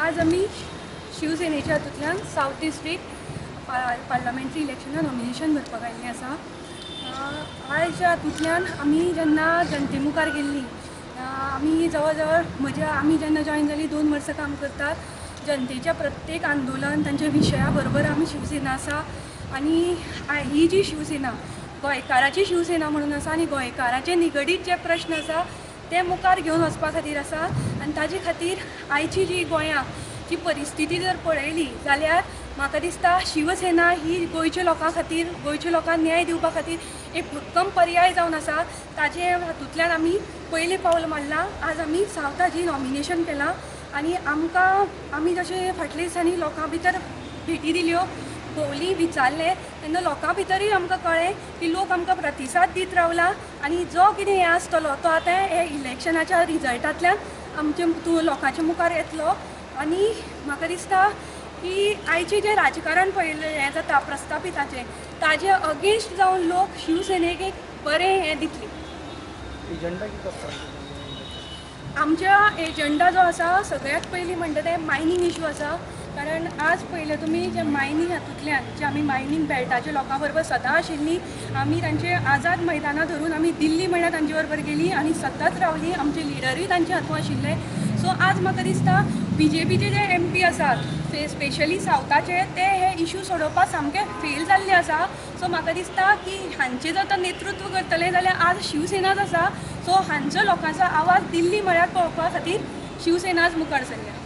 आज आमी शिवसेनेच्या हातूंतल्यान साउथ डिस्ट्रिक्ट पार्लमेंटरी इलेक्शनां नॉमिनेशन भरपाक आयिल्लें आसा। आयच्या हातूंतल्यान आमी जेन्ना जनते मुखार गेल्लीं, आमी जवळ जवळ आमी जेन्ना जॉइन जालीं 2 वर्सां काम करतात। जनतेच्या प्रत्येक आंदोलन तांच्या विशया बरोबर आमी शिवसेना आसा आनी ही जी शिवसेना गोंयकाराची शिवसेना म्हणून आसा आनी गोंयकाराचे निगडीत जे प्रश्न आसा ते मुखार घेवन वचपा खातीर आसा। आनी ताजे खातीर आयची जी गोंयां जी परिस्थिती जर पळयली जाल्यार म्हाका दिसता शिवसेना ही गोंयच्या लोकां खातीर, गोंयच्या लोकांक न्याय दिवपा खातीर एक भक्कम पर्याय जावन आसा। ताजे हातूंतल्यान आमी पयलें पावल मारलां। आज आमी सावथाची नॉमिनेशन केलां आनी आमी जशें फाटल्या दिसांनी लोकां भितर भेटी दिल्यो, भोंवली, विचारलें तेन्ना लोकां भितरूय आमकां कळ्ळें की लोक आमकां प्रतिसाद दीत रावला आनी जो कितें हें आसतलो तो आतां हे इलेक्शनाच्या रिजल्टांतल्यान आमच्या लोकांच्या मुखार येतलो। आनी म्हाका दिसता की आयचें जें राजकारण पळयलें हें जाता प्रस्थापिताचें, ताजे अगेन्स्ट जावन लोक शिवसेनेक एक बरें हें दितले। एजंडा कितें आसता आमच्या एजंडा जो आसा सगळ्यात पयलीं म्हणटा तें मायनींग इशू आसा। कारण आज पयलें तुमी जे मायनींग हातूंतल्यान जे आमी मायनींग बेल्टाच्या लोकां बरोबर सदां आशिल्लीं, आमी तांचे आझाद मैदानां धरून आमी दिल्ली म्हणल्यार तांचे बरोबर गेलीं आनी सतत रावलीं। आमचे लिडरूय तांचे हातूंत आशिल्ले। सो आज म्हाका दिसता BJPचे जे MP आसात स्पेशली सावथाचे, ते हे इशू सोडोवपाक सामके फेल जाल्ले आसा। सो म्हाका दिसता की हांचे जर तर नेतृत्व करतले जाल्यार आज शिवसेनाच आसा। सो हांचो लोकांचो आवाज दिल्ली म्हळ्यार पळोवपा खातीर शिवसेनाच मुखार सरल्या।